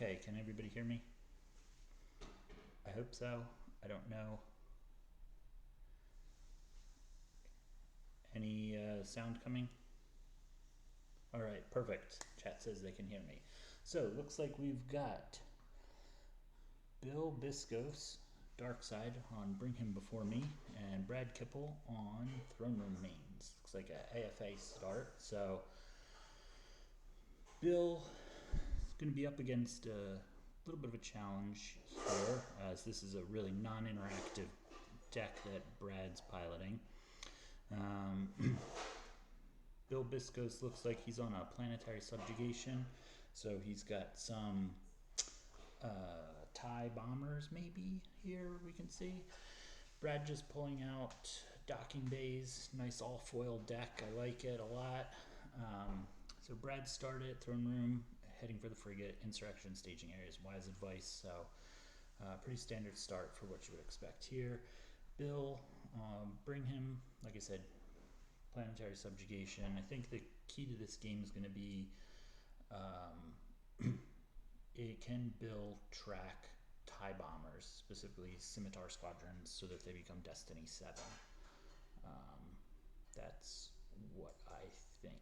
Okay, can everybody hear me? I hope so. I don't know. Any sound coming? All right, perfect. Chat says they can hear me. So it looks like we've got Bill Biscos, Dark Side, on Bring Him Before Me, and Brad Kippel on Throne Room Mains. Looks like a AFA start. So Bill is going to be up against a little bit of a challenge here, as this is a really non-interactive deck that Brad's piloting. Bill Biscos looks like he's on a planetary subjugation, so he's got some TIE bombers maybe here we can see. Brad just pulling out docking bays, nice all foil deck, I like it a lot. So Brad started throne room, heading for the frigate, insurrection, staging areas, wise advice, so pretty standard start for what you would expect here. Bill, Bring Him, like I said, planetary subjugation. I think the key to this game is going to be it can Bill track TIE bombers, specifically scimitar squadrons, so that they become Destiny 7. That's what I think.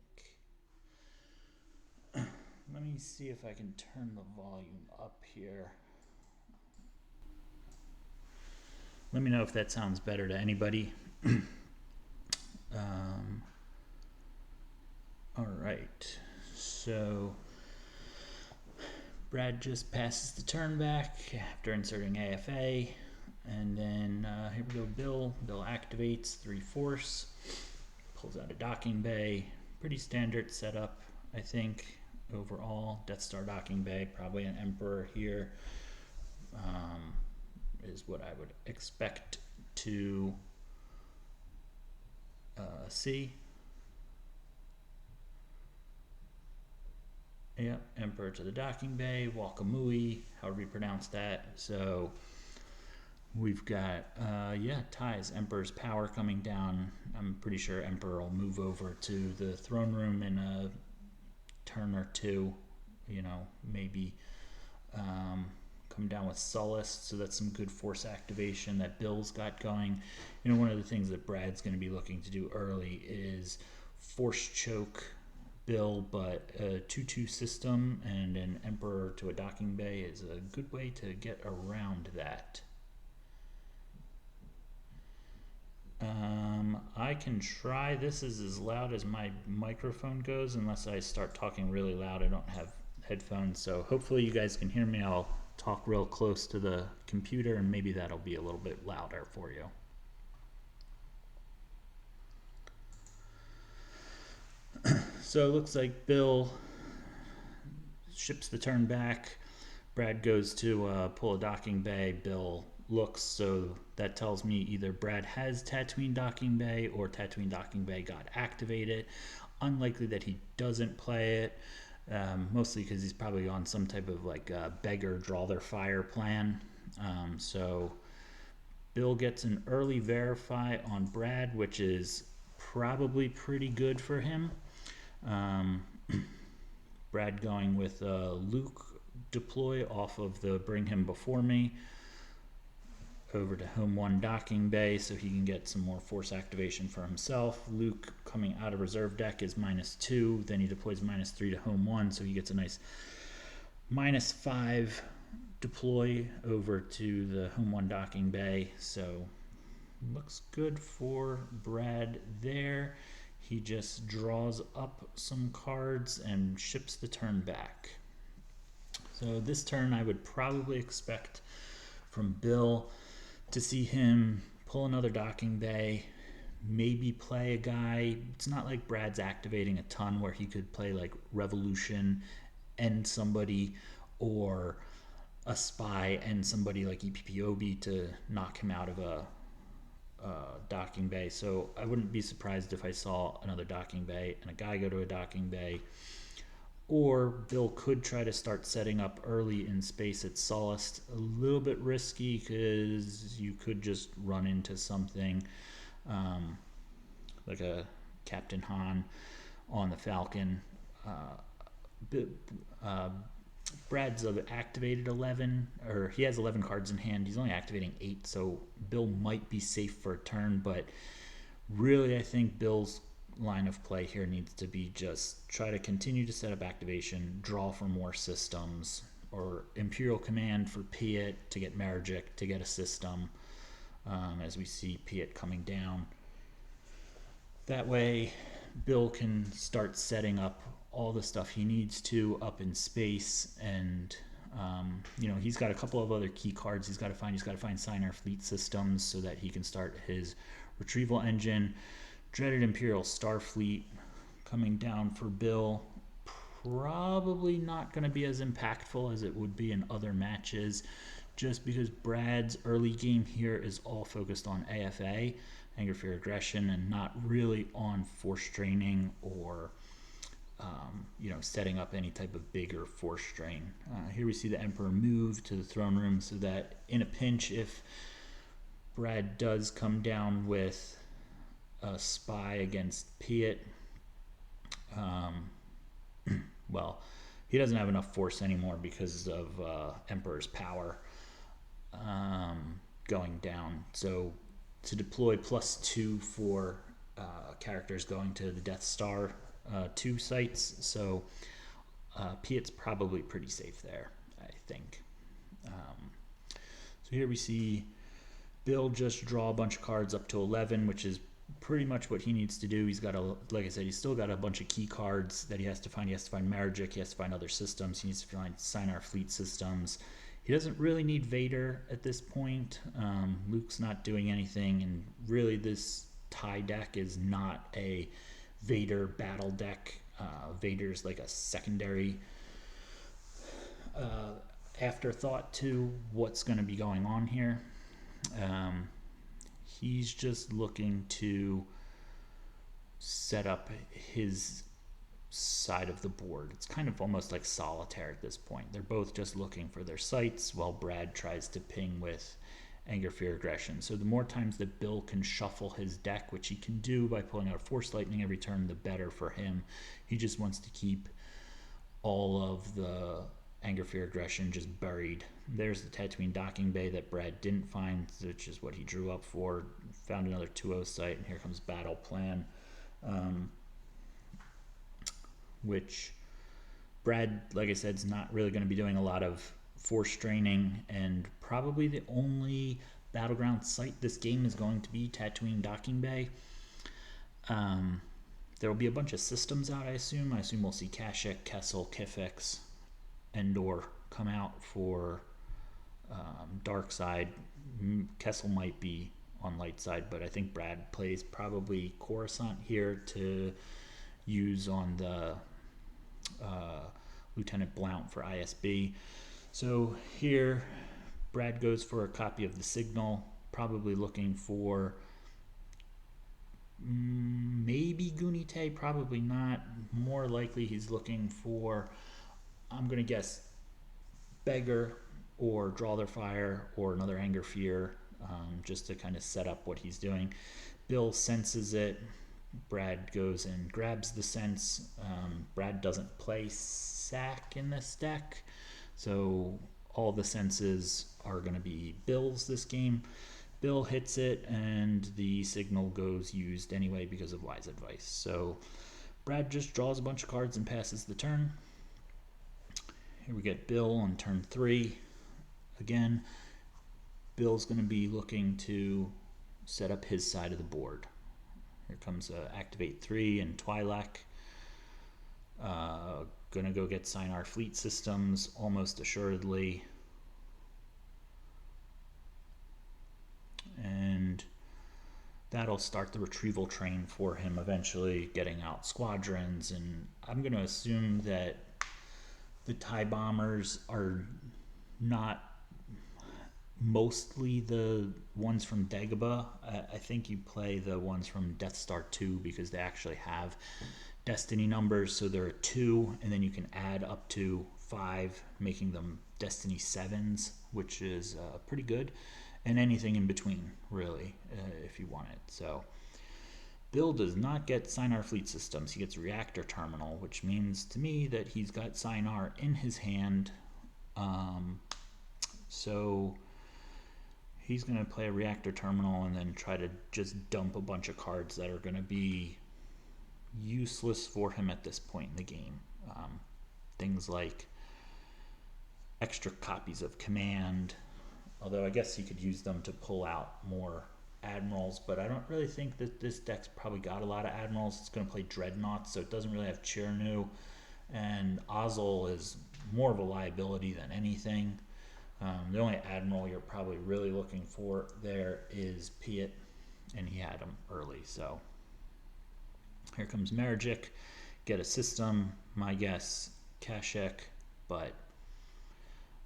Let me see if I can turn the volume up here. Let me know if that sounds better to anybody. All right, so Brad just passes the turn back after inserting AFA, and then here we go. Bill activates 3 force, pulls out a docking bay. Pretty standard setup, I think, overall. Death Star docking bay, probably an Emperor here, is what I would expect to see. Yep, Emperor to the docking bay, Wakamui, however you pronounce that. So we've got, ties, Emperor's power coming down. I'm pretty sure Emperor will move over to the throne room in a turn or two, maybe come down with Solace, so that's some good force activation that Bill's got going. One of the things that Brad's going to be looking to do early is force choke Bill, but a 2-2 system and an Emperor to a docking bay is a good way to get around that. I can try. This is as loud as my microphone goes, unless I start talking really loud. I don't have headphones, so hopefully you guys can hear me. I'll talk real close to the computer, and maybe that'll be a little bit louder for you. So it looks like Bill ships the turn back. Brad goes to pull a docking bay. Bill looks, so that tells me either Brad has Tatooine docking bay or Tatooine docking bay got activated. Unlikely that he doesn't play it, mostly because he's probably on some type of beggar draw their fire plan. So Bill gets an early verify on Brad, which is probably pretty good for him. Brad going with Luke deploy off of the Bring Him Before Me over to home 1 docking bay, so he can get some more force activation for himself. Luke coming out of reserve deck is -2, then he deploys -3 to home 1, so he gets a nice -5 deploy over to the home 1 docking bay. So looks good for Brad there. He just draws up some cards and ships the turn back. So this turn I would probably expect from Bill to see him pull another docking bay, maybe play a guy. It's not like Brad's activating a ton where he could play like Revolution and somebody, or a spy and somebody like EPPOB to knock him out of a docking bay. So I wouldn't be surprised if I saw another docking bay and a guy go to a docking bay. Or Bill could try to start setting up early in space at Solace. A little bit risky because you could just run into something like a Captain Han on the Falcon. Brad's activated 11, or he has 11 cards in hand. He's only activating 8, so Bill might be safe for a turn, but really I think Bill's line of play here needs to be just try to continue to set up activation, draw for more systems, or Imperial Command for Piet to get Marigic to get a system, as we see Piet coming down. That way Bill can start setting up all the stuff he needs to up in space, and you know, he's got a couple of other key cards he's got to find. He's got to find Signar Fleet systems so that he can start his retrieval engine. Dreaded Imperial Starfleet coming down for Bill. Probably not going to be as impactful as it would be in other matches, just because Brad's early game here is all focused on AFA, anger, fear, aggression, and not really on force training or you know, setting up any type of bigger force strain. Here we see the Emperor move to the throne room so that in a pinch, if Brad does come down with a spy against Piet, well, he doesn't have enough force anymore because of Emperor's power going down. So to deploy +2 for characters going to the Death Star 2 sites, so Piet's probably pretty safe there, I think. So here we see Bill just draw a bunch of cards up to 11, which is pretty much what he needs to do. He's got like I said, he's still got a bunch of key cards that he has to find. He has to find Marigic, he has to find other systems, he needs to find Signar Fleet systems. He doesn't really need Vader at this point. Luke's not doing anything, and really this TIE deck is not a Vader battle deck. Vader's like a secondary afterthought to what's going to be going on here. He's just looking to set up his side of the board. It's kind of almost like solitaire at this point. They're both just looking for their sites while Brad tries to ping with anger, fear, aggression. So the more times that Bill can shuffle his deck, which he can do by pulling out Force Lightning every turn, the better for him. He just wants to keep all of the anger, fear, aggression just buried. There's the Tatooine docking bay that Brad didn't find, which is what he drew up for. Found another 2-0 site, and here comes Battle Plan, which Brad, like I said, is not really going to be doing a lot of force training, and probably the only battleground site this game is going to be Tatooine docking bay. There will be a bunch of systems out, I assume. We'll see Kashyyyk, Kessel, Kifix, Endor come out for dark side. Kessel might be on light side, but I think Brad plays probably Coruscant here to use on the Lieutenant Blount for ISB. So here Brad goes for a copy of the Signal, probably looking for maybe Gunite, probably not. More likely he's looking for, I'm going to guess, Beggar or Draw Their Fire or another Anger Fear, just to kind of set up what he's doing. Bill senses it. Brad goes and grabs the sense. Brad doesn't play Sack in this deck, so all the senses are going to be Bill's this game. Bill hits it, and the Signal goes used anyway because of wise advice. So Brad just draws a bunch of cards and passes the turn. Here we get Bill on turn 3. Again, Bill's going to be looking to set up his side of the board. Here comes Activate 3 and Twi'lek. Gonna go get Signar Fleet systems, almost assuredly. And that'll start the retrieval train for him, eventually getting out squadrons. And I'm gonna assume that the TIE bombers are not mostly the ones from Dagobah. I think you play the ones from Death Star 2 because they actually have Destiny numbers. So there are 2, and then you can add up to 5, making them Destiny 7s, which is pretty good. And anything in between, really, if you want it. So Bill does not get Sinar Fleet Systems. He gets Reactor Terminal, which means to me that he's got Sinar in his hand. So he's going to play a Reactor Terminal and then try to just dump a bunch of cards that are going to be useless for him at this point in the game. Things like extra copies of Command, although I guess he could use them to pull out more Admirals, but I don't really think that this deck's probably got a lot of Admirals. It's going to play Dreadnoughts, so it doesn't really have Chernu, and Ozzel is more of a liability than anything. The only Admiral you're probably really looking for there is Piet, and he had him early. So here comes Marajik. Get a system, my guess, Kashek, but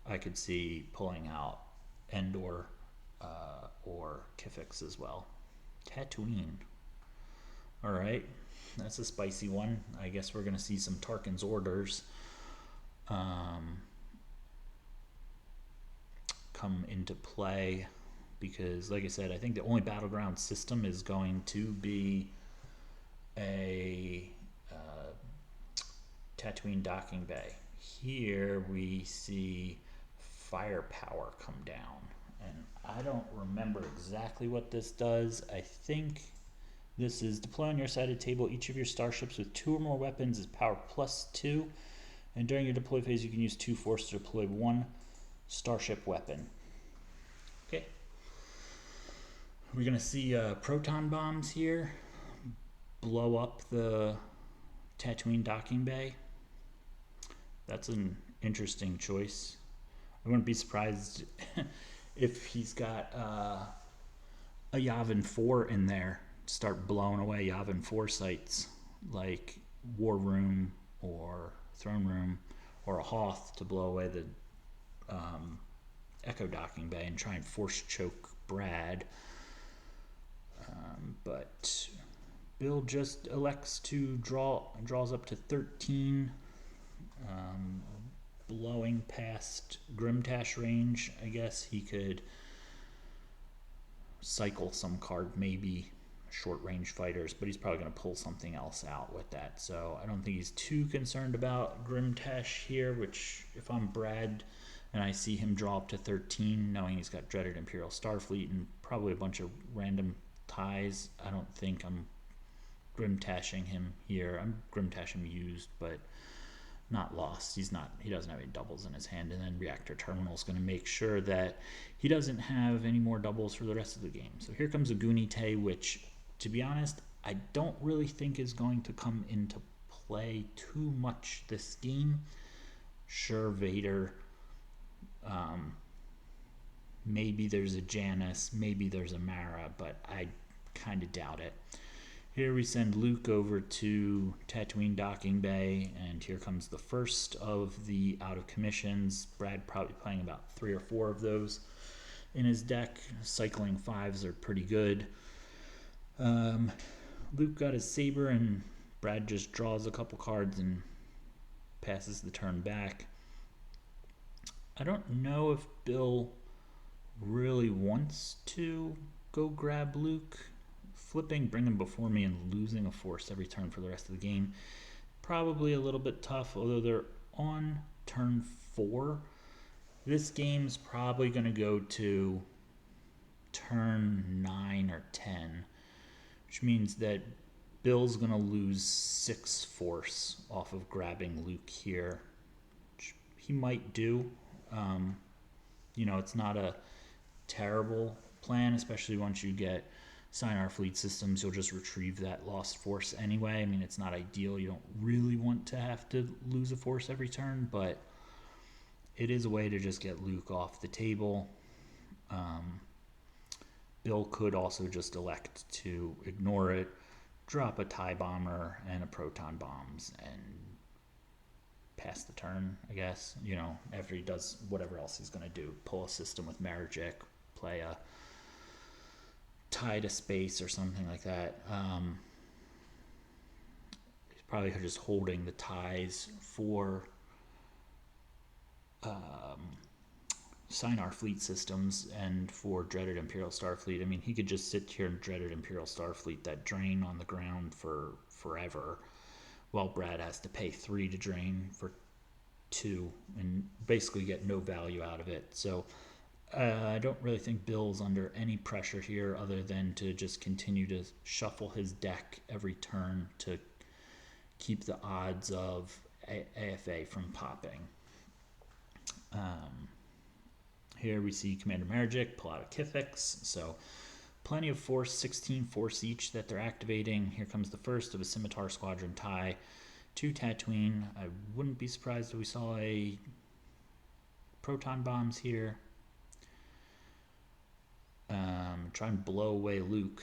I could see pulling out Endor or Kifix as well. Tatooine. All right, that's a spicy one. I guess we're going to see some Tarkin's Orders come into play because, like I said, I think the only battleground system is going to be a Tatooine docking bay. Here we see Firepower come down, and I don't remember exactly what this does. I think this is deploy on your side of the table each of your starships with 2 or more weapons is power +2, and during your deploy phase you can use 2 force to deploy 1 starship weapon. Okay, we're gonna see proton bombs here blow up the Tatooine docking bay. That's an interesting choice. I wouldn't be surprised if he's got a Yavin 4 in there to start blowing away Yavin 4 sites like War Room or Throne Room, or a Hoth to blow away the Echo docking bay and try and force choke Brad. But Bill just elects to draws up to 13, blowing past Grimtash range. I guess he could cycle some card, maybe short range fighters, but he's probably going to pull something else out with that. So I don't think he's too concerned about Grimtash here, which if I'm Brad and I see him draw up to 13, knowing he's got Dreaded Imperial Starfleet and probably a bunch of random ties, I don't think I'm Grimtashing him here. I'm Grimtashing used, but not lost. He doesn't have any doubles in his hand, and then Reactor Terminal is going to make sure that he doesn't have any more doubles for the rest of the game. So here comes a Gunite, which, to be honest, I don't really think is going to come into play too much this game. Sure, Vader. Maybe there's a Janus, maybe there's a Mara, but I kind of doubt it. Here we send Luke over to Tatooine docking bay, and here comes the first of the out of commissions. Brad probably playing about 3 or 4 of those in his deck. Cycling 5s are pretty good. Luke got his saber, and Brad just draws a couple cards and passes the turn back. I don't know if Bill really wants to go grab Luke. Flipping, bring him before me, and losing a force every turn for the rest of the game, probably a little bit tough, although they're on turn 4. This game's probably going to go to turn 9 or 10, which means that Bill's going to lose 6 force off of grabbing Luke here, which he might do. It's not a terrible plan, especially once you get Sinar Fleet Systems. You'll just retrieve that lost force anyway. I mean, it's not ideal. You don't really want to have to lose a force every turn, but it is a way to just get Luke off the table. Bill could also just elect to ignore it, drop a TIE bomber and a proton bombs, and pass the turn, I guess. After he does whatever else he's going to do, pull a system with Marajik, play a tie to space or something like that. He's probably just holding the ties for Sinar Fleet systems and for Dreaded Imperial Starfleet. I mean, he could just sit here and Dreaded Imperial Starfleet that drain on the ground for forever, while Brad has to pay 3 to drain for 2 and basically get no value out of it. So I don't really think Bill's under any pressure here other than to just continue to shuffle his deck every turn to keep the odds of AFA from popping. Here we see Commander Margic pull out a Kithix, so plenty of force, 16 force each that they're activating. Here comes the first of a Scimitar Squadron tie to Tatooine. I wouldn't be surprised if we saw a proton bombs here. Try and blow away Luke.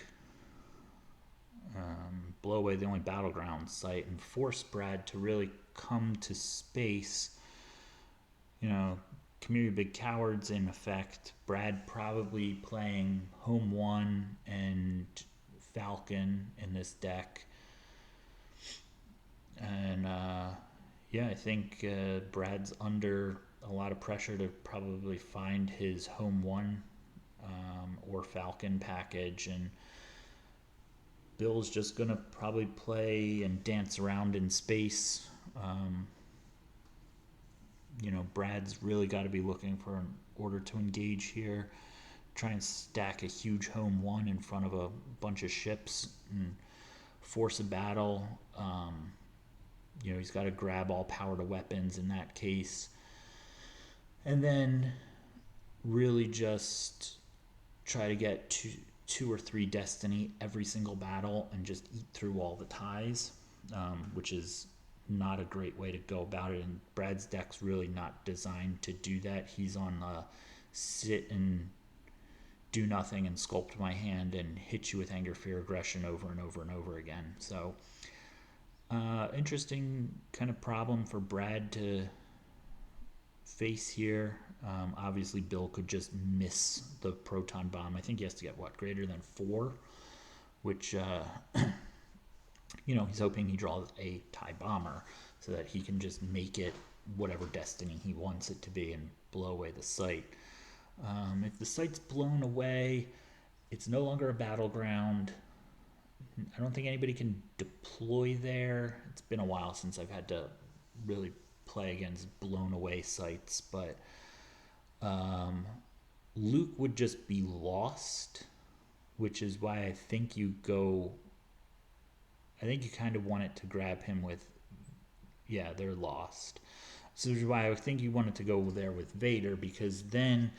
Blow away the only battleground site and force Brad to really come to space. You know, Community Big Cowards in effect. Brad probably playing Home 1 and Falcon in this deck. And yeah, I think Brad's under a lot of pressure to probably find his Home 1 or Falcon package, and Bill's just going to probably play and dance around in space. You know, Brad's really got to be looking for an order to engage here. Try and stack a huge Home 1 in front of a bunch of ships and force a battle. You know, he's got to grab all power to weapons in that case. And then really just try to get two or 3 Destiny every single battle and just eat through all the ties, which is not a great way to go about it. And Brad's deck's really not designed to do that. He's on sit and do nothing and sculpt my hand and hit you with anger, fear, aggression over and over and over again. So interesting kind of problem for Brad to face here. Obviously Bill could just miss the proton bomb. I think he has to get greater than 4, which you know, he's hoping he draws a TIE bomber so that he can just make it whatever destiny he wants it to be and blow away the site. If the site's blown away, it's no longer a battleground. I don't think anybody can deploy there. It's been a while since I've had to really play against blown away sites, but Luke would just be lost, which is why I think you kind of want it to grab him with, yeah, they're lost. So which is why I think you want it to go there with Vader, because then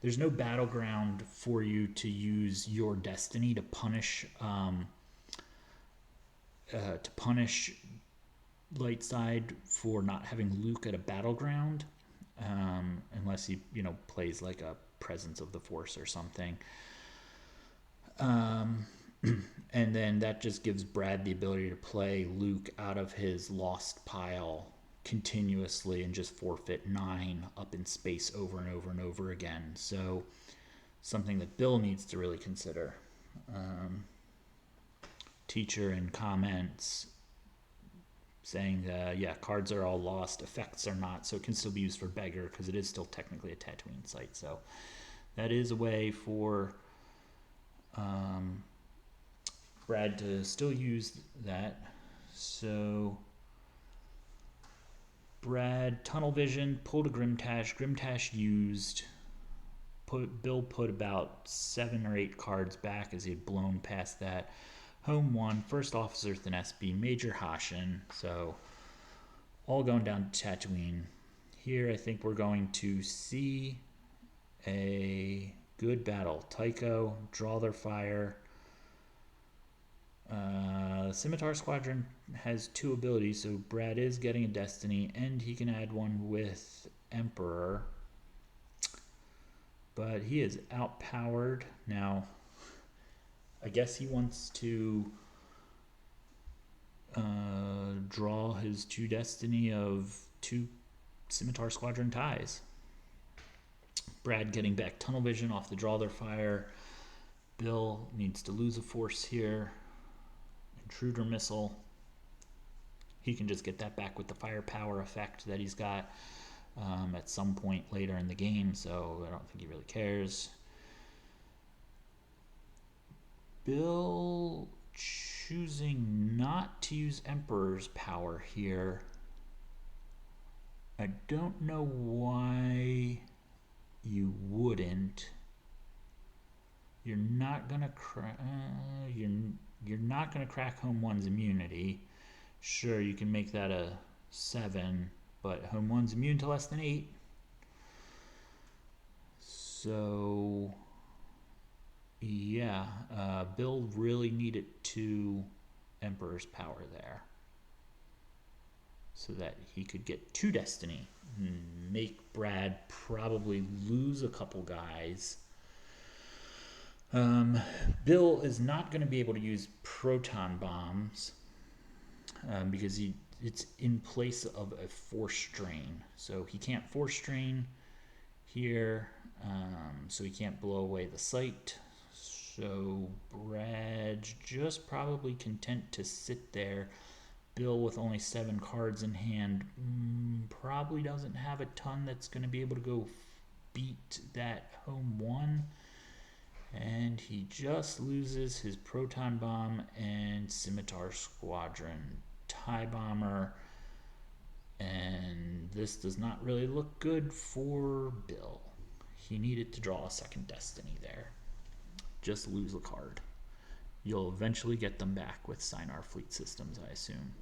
there's no battleground for you to use your destiny to punish light side for not having Luke at a battleground, unless he, you know, plays like a Presence of the Force or something. And then that just gives Brad the ability to play Luke out of his lost pile continuously and just forfeit 9 up in space over and over and over again. So something that Bill needs to really consider. Teacher in comments saying, yeah, cards are all lost, effects are not, so it can still be used for Beggar because it is still technically a Tatooine site. So that is a way for Brad to still use that. So Brad, Tunnel Vision, pulled a Grimtash. Grimtash used. Bill put about 7 or 8 cards back as he had blown past that. Home 1, First Officer Thanesby, Major Hashin. So all going down to Tatooine. Here I think we're going to see a good battle. Tycho, draw their fire. Scimitar Squadron has 2 abilities, so Brad is getting a Destiny, and he can add one with Emperor. But he is outpowered. Now, I guess he wants to draw his 2 Destiny of 2 Scimitar Squadron ties. Brad getting back Tunnel Vision off the draw their fire. Bill needs to lose a force here. Intruder Missile. He can just get that back with the firepower effect that he's got. at some point later in the game, so I don't think he really cares. Bill choosing not to use Emperor's Power here. I don't know why you wouldn't. You're not gonna you're not gonna crack Home One's immunity. Sure, you can make that a 7, but Home One's immune to less than 8. So yeah, Bill really needed 2 Emperor's Power there, so that he could get 2 Destiny, make Brad probably lose a couple guys. Bill is not going to be able to use proton bombs because it's in place of a force strain, so he can't force strain here, so he can't blow away the site. So Brad's just probably content to sit there. Bill, with only 7 cards in hand, probably doesn't have a ton that's going to be able to go beat that Home One. And he just loses his Proton Bomb and Scimitar Squadron TIE Bomber. And this does not really look good for Bill. He needed to draw a second Destiny there. Just lose a card. You'll eventually get them back with Sinar Fleet Systems, I assume.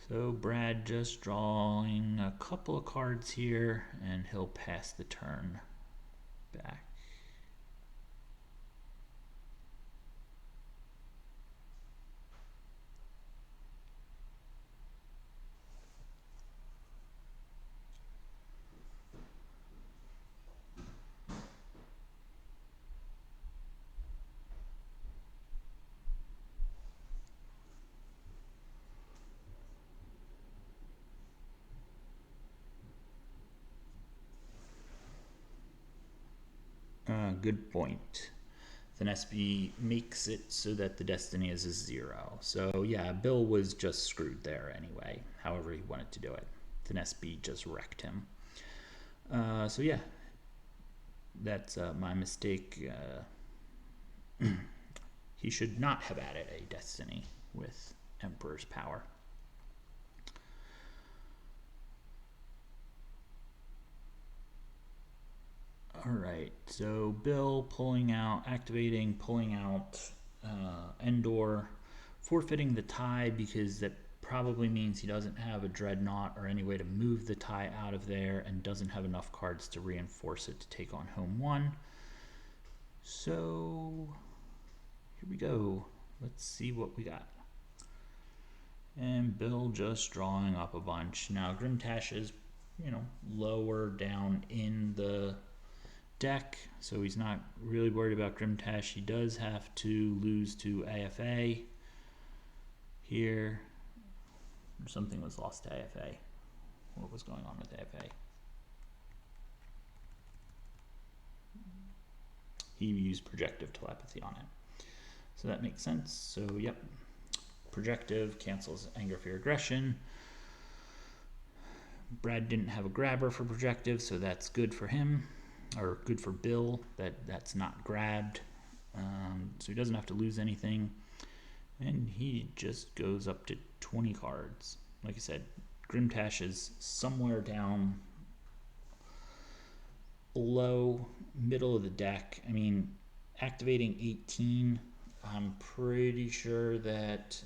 So Brad just drawing a couple of cards here, and he'll pass the turn back. Good point. Thinesby makes it so that the Destiny is a 0. So yeah, Bill was just screwed there anyway, however he wanted to do it. Thinesby just wrecked him. So yeah, that's my mistake. He should not have added a Destiny with Emperor's Power. Alright, so Bill activating, pulling out Endor, forfeiting the tie because that probably means he doesn't have a Dreadnought or any way to move the tie out of there, and doesn't have enough cards to reinforce it to take on Home One. So here we go. Let's see what we got. And Bill just drawing up a bunch. Now Grimtash is, lower down in the deck, so he's not really worried about Grimtash. He does have to lose to AFA here. Something was lost to AFA. What was going on with AFA? He used projective telepathy on it, so that makes sense. So yep, projective cancels anger, fear, aggression. Brad didn't have a grabber for projective, so that's good for him, or good for Bill, that's not grabbed. So he doesn't have to lose anything, and he just goes up to 20 cards. Like I said, Grimtash is somewhere down below middle of the deck. I mean, activating 18, I'm pretty sure that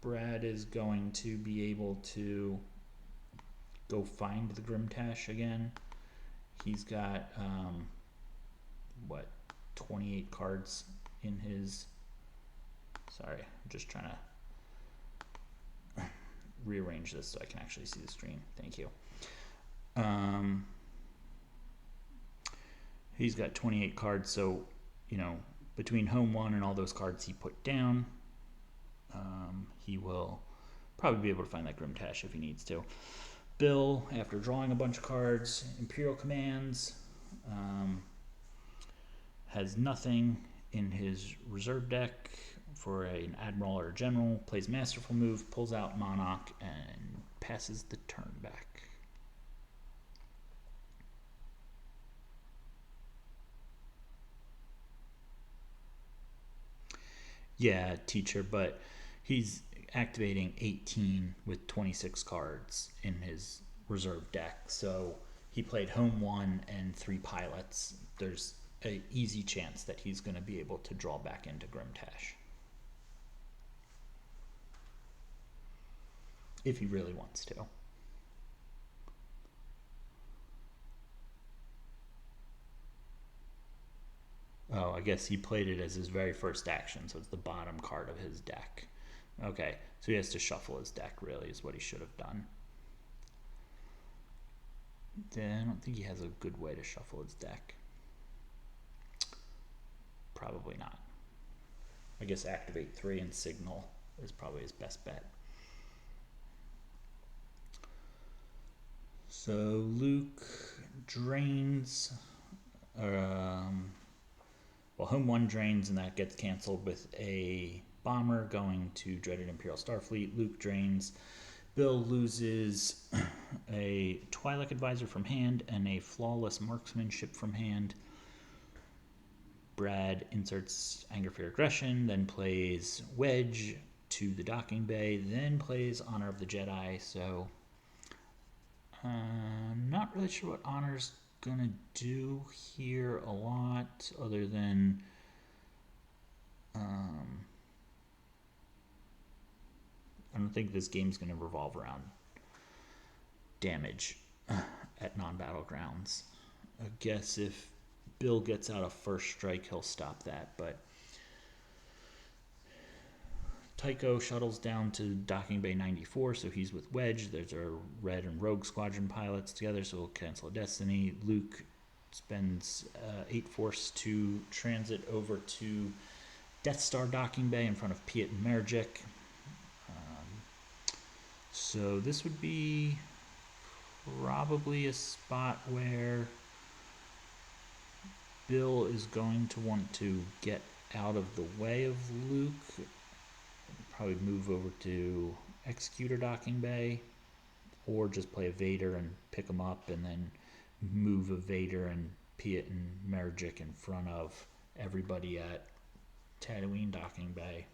Brad is going to be able to go find the Grimtash again. He's got 28 cards in his, sorry, I'm just trying to rearrange this so I can actually see the screen. Thank you. He's got 28 cards, so between Home One and all those cards he put down, he will probably be able to find that Grimtash if he needs to. Bill, after drawing a bunch of cards, Imperial Commands, has nothing in his reserve deck for an admiral or a general, plays masterful move, pulls out monarch, and passes the turn back. Yeah, teacher, but he's activating 18 with 26 cards in his reserve deck. So he played home 1 and 3 pilots. There's an easy chance that he's going to be able to draw back into Grimtash. If he really wants to. Oh, I guess he played it as his very first action, so it's the bottom card of his deck. Okay, so he has to shuffle his deck, really, is what he should have done. Then I don't think he has a good way to shuffle his deck. Probably not. I guess activate 3 and signal is probably his best bet. So Luke drains, well, home 1 drains, and that gets canceled with a bomber going to Dreaded Imperial Starfleet. Luke drains. Bill loses a Twi'lek Advisor from hand and a Flawless Marksmanship from hand. Brad inserts Anger, Fear, Aggression, then plays Wedge to the docking bay, then plays Honor of the Jedi. So I'm not really sure what Honor's gonna do here a lot, other than I don't think this game's gonna revolve around damage at non-battlegrounds. I guess if Bill gets out a first strike, he'll stop that, but Tycho shuttles down to docking bay 94, so he's with Wedge. There's our Red and Rogue Squadron pilots together, so we'll cancel a Destiny. Luke spends 8 force to transit over to Death Star docking bay in front of Piet and Mergic. So this would be probably a spot where Bill is going to want to get out of the way of Luke. Probably move over to Executor docking bay, or just play a Vader and pick him up, and then move a Vader and Piet and Mergic in front of everybody at Tatooine docking bay.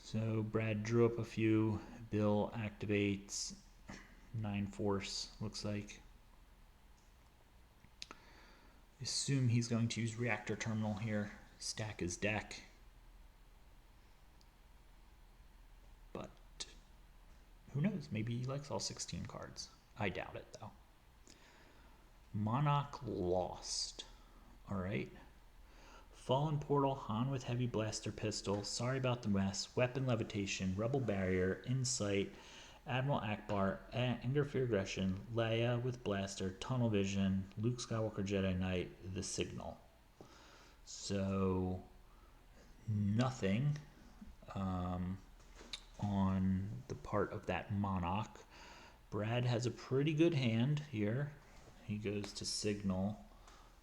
So Brad drew up a few. Bill activates 9 force, looks like. Assume he's going to use Reactor Terminal here, stack his deck. But who knows? Maybe he likes all 16 cards. I doubt it, though. Monarch lost. Alright. Fallen Portal, Han with Heavy Blaster Pistol, Sorry About the Mess, Weapon Levitation, Rebel Barrier, Insight, Admiral Akbar, Anger, Fear, Aggression, Leia with Blaster, Tunnel Vision, Luke Skywalker Jedi Knight, The Signal. So nothing on the part of that Monarch. Brad has a pretty good hand here. He goes to signal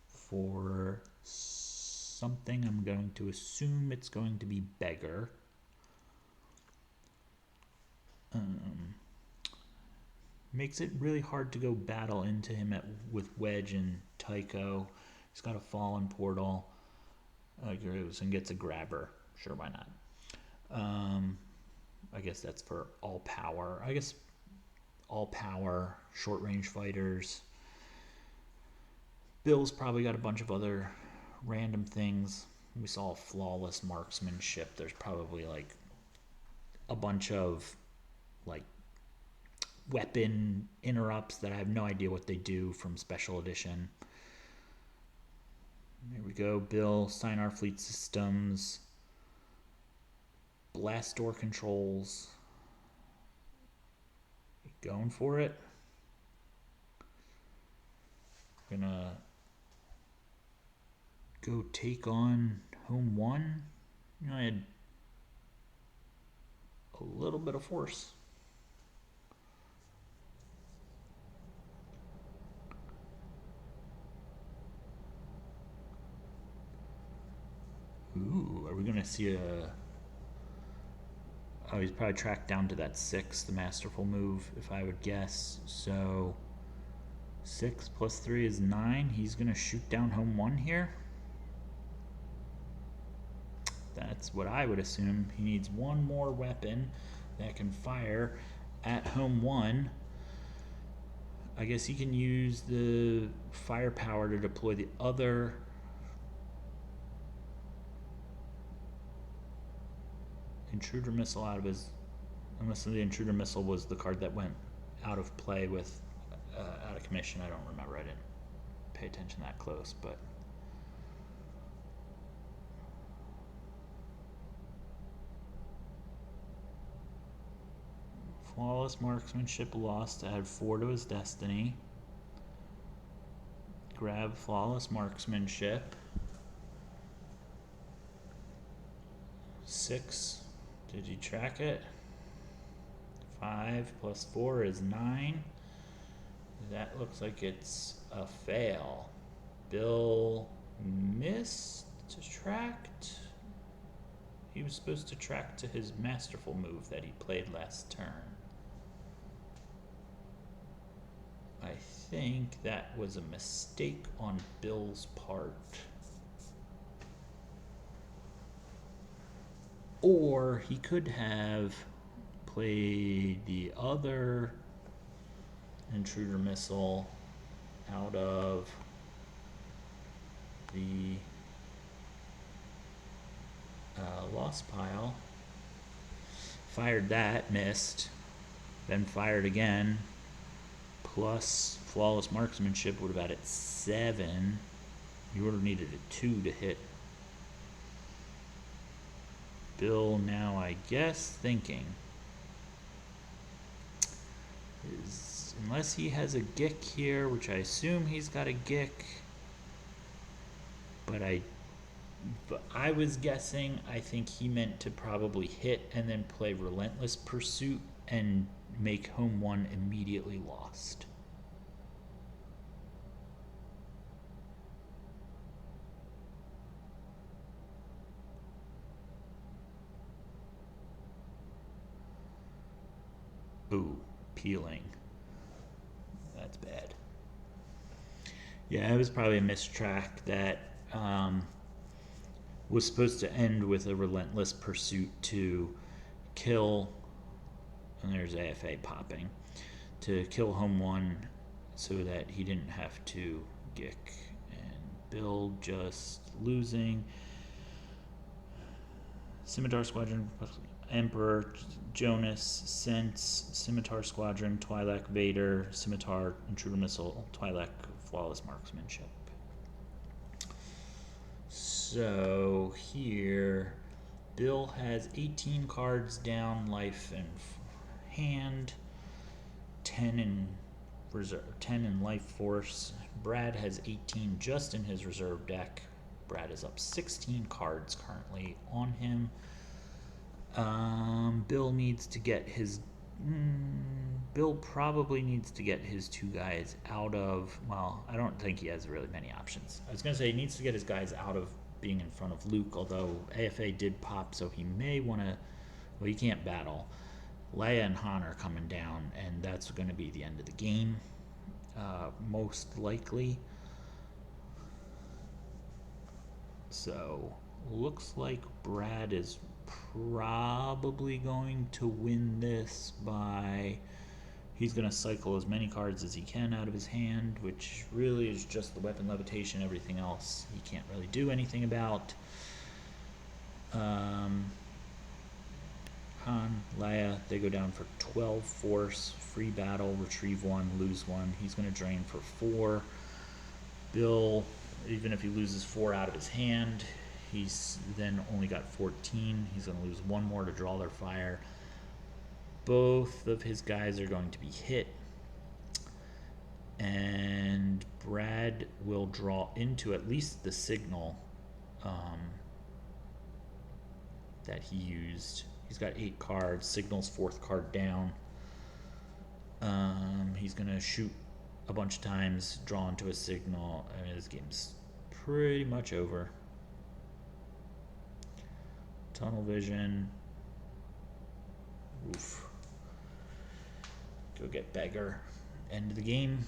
for something. I'm going to assume it's going to be Beggar. Makes it really hard to go battle into him with Wedge and Tycho. He's got a Fallen Portal. And gets a Grabber. Sure, why not? I guess that's for all power. I guess all power, short range fighters. Bill's probably got a bunch of other random things. We saw Flawless Marksmanship. There's probably like a bunch of like weapon interrupts that I have no idea what they do from Special Edition. There we go. Bill, Steinar Fleet Systems, Blast Door Controls. Going for it. Gonna go take on home 1. I had a little bit of force. gonna see a. Oh, he's probably tracked down to that 6, the masterful move, if I would guess. So 6 plus 3 is 9. He's gonna shoot down home 1 here. That's what I would assume. He needs one more weapon that can fire at home 1. I guess he can use the firepower to deploy the other intruder missile out of his, unless the intruder missile was the card that went out of play with out of commission. I don't remember. I didn't pay attention that close, but flawless marksmanship lost to add 4 to his destiny. Grab flawless marksmanship. 6. Did you track it? 5 plus 4 is 9. That looks like it's a fail. Bill missed tracked. He was supposed to track to his masterful move that he played last turn. I think that was a mistake on Bill's part. Or he could have played the other intruder missile out of the lost pile. Fired that, missed, then fired again. Plus flawless marksmanship would have added 7. You would have needed a 2 to hit. Bill now, I guess, thinking is, unless he has a gick here, which I assume he's got a gick, but I was guessing. I think he meant to probably hit and then play relentless pursuit and make home 1 immediately lost. Ooh, peeling. That's bad. Yeah, it was probably a mistrack that was supposed to end with a relentless pursuit to kill, and there's AFA popping, to kill home 1 so that he didn't have to gick. And Bill just losing. Scimitar Squadron, Emperor, Jonas, Sense, Scimitar Squadron, Twi'lek, Vader, Scimitar, Intruder Missile, Twi'lek, Flawless Marksmanship. So here, Bill has 18 cards down, life and hand, 10 in reserve, 10 in life force. Brad has 18 just in his reserve deck. Brad is up 16 cards currently on him. Bill needs to get his. Bill probably needs to get his 2 guys out of. Well, I don't think he has really many options. I was going to say he needs to get his guys out of being in front of Luke, although AFA did pop, so he may want to. Well, he can't battle. Leia and Han are coming down, and that's going to be the end of the game, most likely. So, looks like Brad is probably going to win this by, he's going to cycle as many cards as he can out of his hand, which really is just the weapon levitation. Everything else he can't really do anything about. Han, Leia, they go down for 12 force, free battle, retrieve 1, lose 1. He's going to drain for 4. Bill, even if he loses 4 out of his hand, he's then only got 14. He's going to lose 1 more to draw their fire. Both of his guys are going to be hit. And Brad will draw into at least the signal that he used. He's got 8 cards. Signal's 4th card down. He's going to shoot a bunch of times, draw into a signal. I mean, this game's pretty much over. Tunnel vision. Oof. Go get Beggar. End of the game.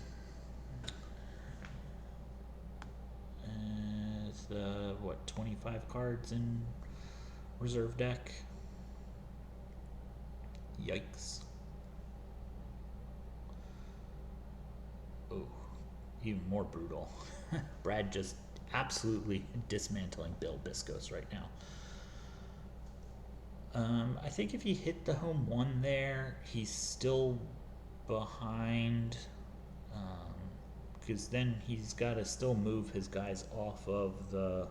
It's the, what, 25 cards in reserve deck? Yikes. Oh, even more brutal. Brad just absolutely dismantling Bill Biscos right now. I think if he hit the home one there, he's still behind. Because then he's got to still move his guys off of the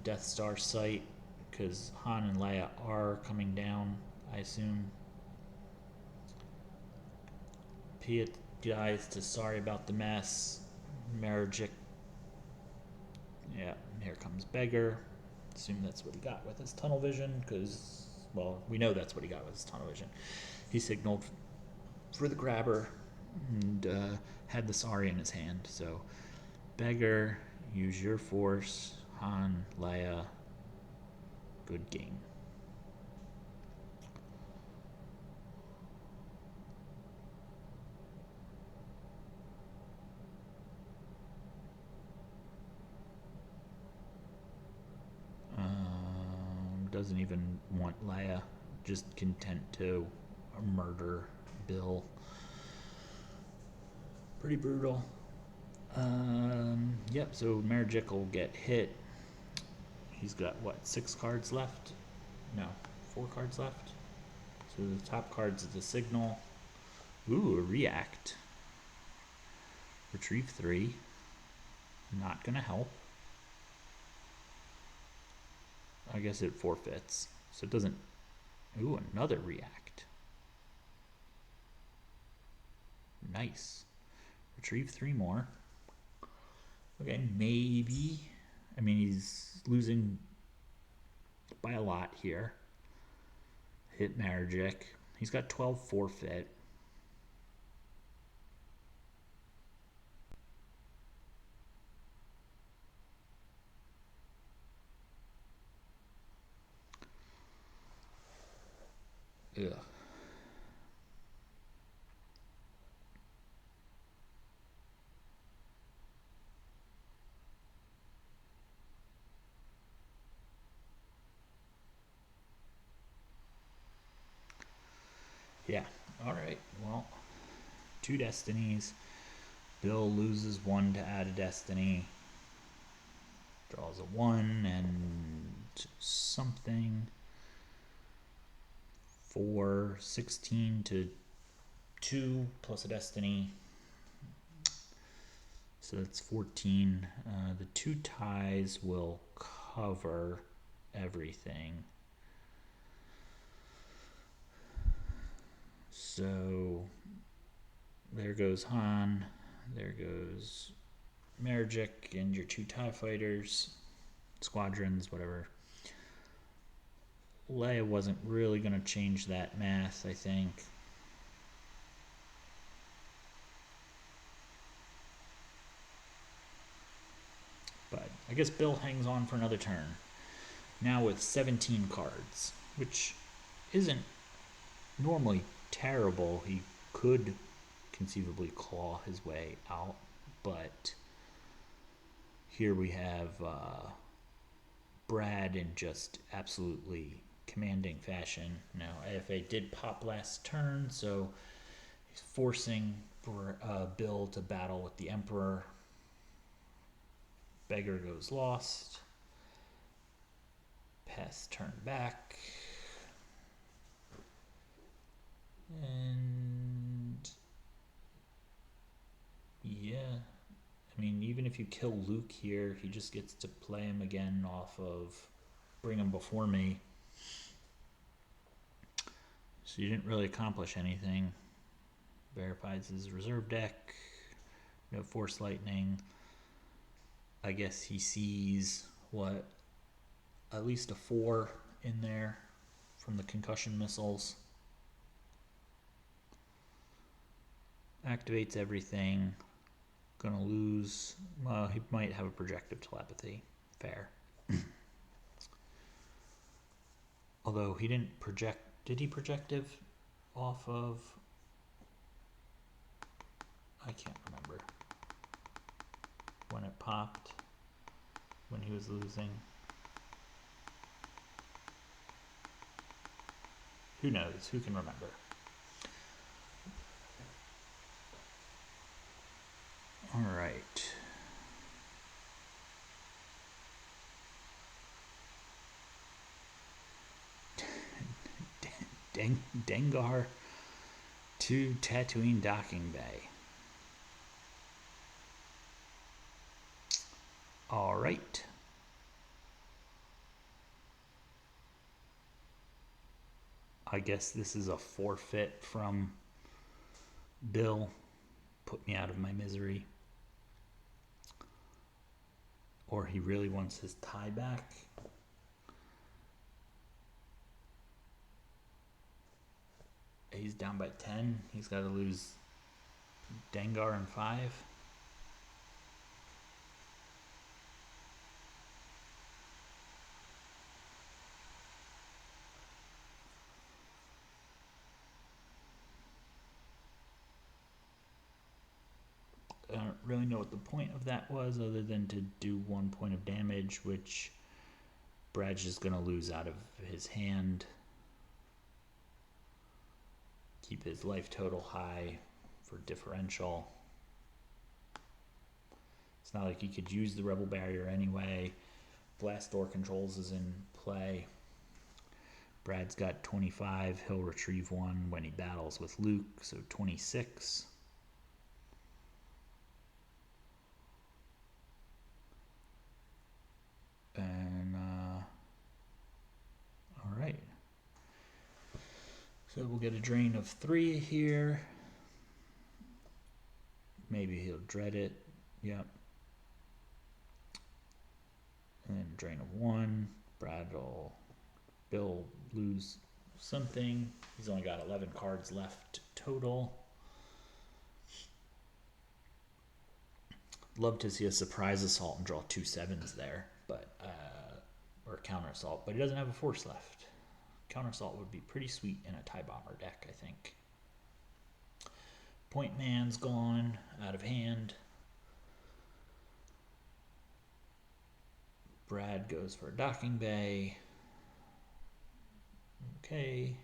Death Star site, because Han and Leia are coming down, I assume. Piet guys to sorry about the mess. Marajik. Yeah, here comes Beggar. Assume that's what he got with his tunnel vision, because, well, we know that's what he got with his tunnel vision. He signaled for the grabber and had the Sari in his hand. So, Beggar, use your force. Han, Leia, good game. Doesn't even want Leia, just content to murder Bill. Pretty brutal. Yep, so Marajik will get hit. He's got, what, 6 cards left? No, 4 cards left. So the top card's the signal. Ooh, a react. Retrieve 3. Not gonna help. I guess it forfeits. So it doesn't... Ooh, another react. Nice. Retrieve 3 more. Okay, maybe. I mean, he's losing by a lot here. Hit Marajik. He's got 12 forfeit. Ugh. Yeah, alright, well, 2 destinies. Bill loses 1 to add a destiny. Draws a 1 and something. 4, 16 to 2 plus a destiny. So that's 14. The 2 ties will cover everything. So there goes Han. There goes Marajik and your 2 TIE fighters. Squadrons, whatever. Leia wasn't really going to change that math, I think. But I guess Bill hangs on for another turn. Now with 17 cards, which isn't normally terrible. He could conceivably claw his way out, but here we have Brad in just absolutely commanding fashion. Now, AFA did pop last turn, so he's forcing Bill to battle with the Emperor. Beggar goes lost. Pass turn back. And yeah, I mean, even if you kill Luke here, he just gets to play him again off of Bring Him Before Me. So you didn't really accomplish anything. Verifies his reserve deck. No Force Lightning. I guess he sees, what, at least a 4 in there from the concussion missiles. Activates everything. Gonna lose. He might have a projective telepathy. Fair. Although he didn't project, did he projective off of? I can't remember when it popped, when he was losing. Who knows? Who can remember? All right. Dengar to Tatooine Docking Bay. All right. I guess this is a forfeit from Bill. Put me out of my misery. Or he really wants his tie back. He's down by 10. He's got to lose Dengar in 5. I don't really know what the point of that was, other than to do 1 point of damage, which Brad's just going to lose out of his hand. Keep his life total high for differential. It's not like he could use the Rebel Barrier anyway. Blast Door Controls is in play. Brad's got 25. He'll retrieve 1 when he battles with Luke, so 26. And, all right. So we'll get a drain of 3 here. Maybe he'll dread it. Yep. And then drain of 1. Bill lose something. He's only got 11 cards left total. Love to see a surprise assault and draw 2 7s there, but or counter assault, but he doesn't have a force left. Counter assault would be pretty sweet in a TIE Bomber deck, I think. Point Man's gone, out of hand. Brad goes for a Docking Bay. Okay.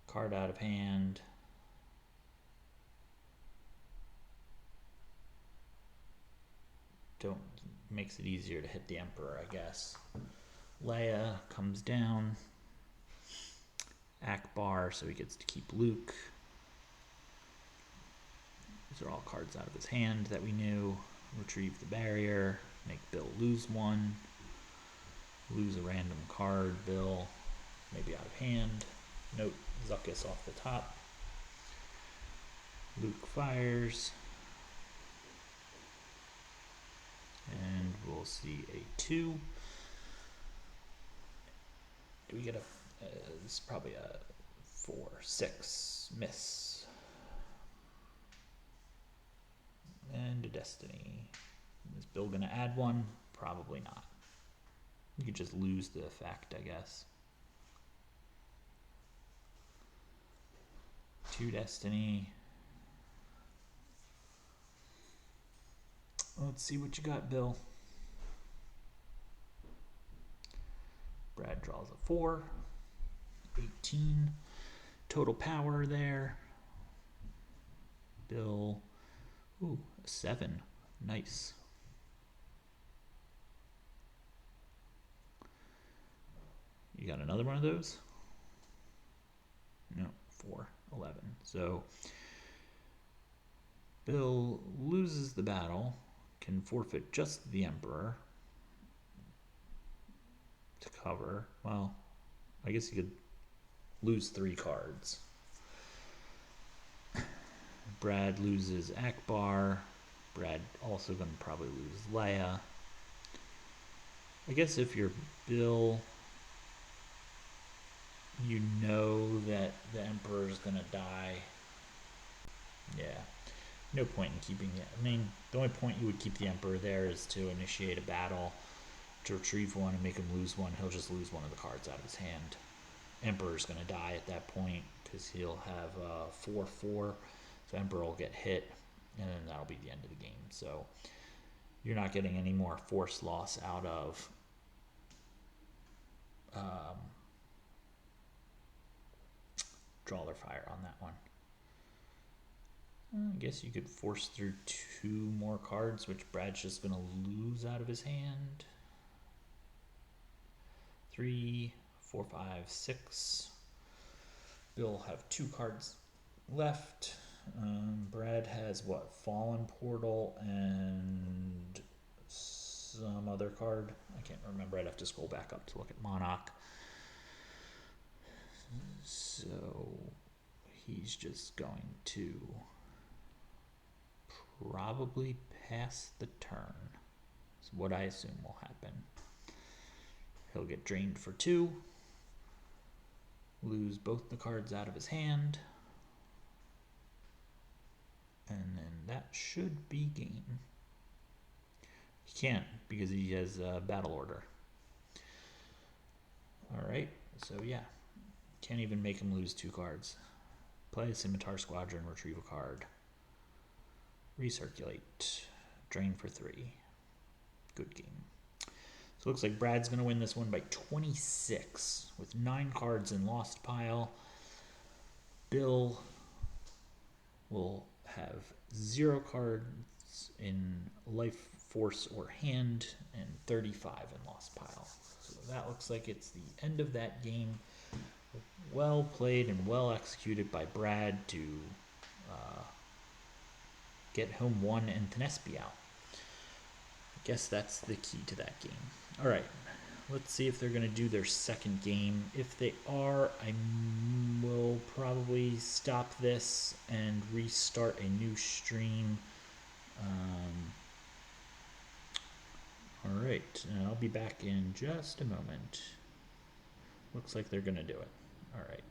Card out of hand. Makes it easier to hit the Emperor, I guess. Leia comes down. Akbar, so he gets to keep Luke. These are all cards out of his hand that we knew. Retrieve the barrier. Make Bill lose 1. Lose a random card, Bill. Maybe out of hand. Note Zuckuss off the top. Luke fires. And we'll see a 2. Do we get a... this is probably a 4, 6 miss. And a Destiny. Is Bill going to add 1? Probably not. You could just lose the effect, I guess. 2 Destiny. Let's see what you got, Bill. Brad draws a 4. 18. Total power there. Bill. Ooh, a 7. Nice. You got another one of those? No, 4. 11. So Bill loses the battle. Can forfeit just the Emperor to cover. Well, I guess he could lose 3 cards. Brad loses Akbar. Brad also going to probably lose Leia. I guess if you're Bill, you know that the Emperor's going to die. Yeah. No point in keeping it. I mean, the only point you would keep the Emperor there is to initiate a battle to retrieve one and make him lose one, he'll just lose one of the cards out of his hand. Emperor's going to die at that point because he'll have 4/4, so Emperor will get hit, and then that'll be the end of the game. So you're not getting any more force loss out of draw their fire on that one. I guess you could force through 2 more cards, which Brad's just going to lose out of his hand. 3, 4, 5, 6. Bill will have 2 cards left. Brad has what? Fallen Portal and some other card. I can't remember. I'd have to scroll back up to look at Monarch. So he's just going to probably pass the turn. Is what I assume will happen. He'll get drained for 2. Lose both the cards out of his hand. And then that should be game. He can't because he has a battle order. Alright, so yeah. Can't even make him lose 2 cards. Play a Scimitar Squadron, retrieve a card. Recirculate. Drain for 3. Good game. So it looks like Brad's going to win this one by 26 with 9 cards in Lost Pile. Bill will have 0 cards in Life Force or Hand and 35 in Lost Pile. So that looks like it's the end of that game. Well played and well executed by Brad to get home 1 and Thanespi out. I guess that's the key to that game. Alright, let's see if they're going to do their second game. If they are, I will probably stop this and restart a new stream. Alright, I'll be back in just a moment. Looks like they're going to do it. Alright.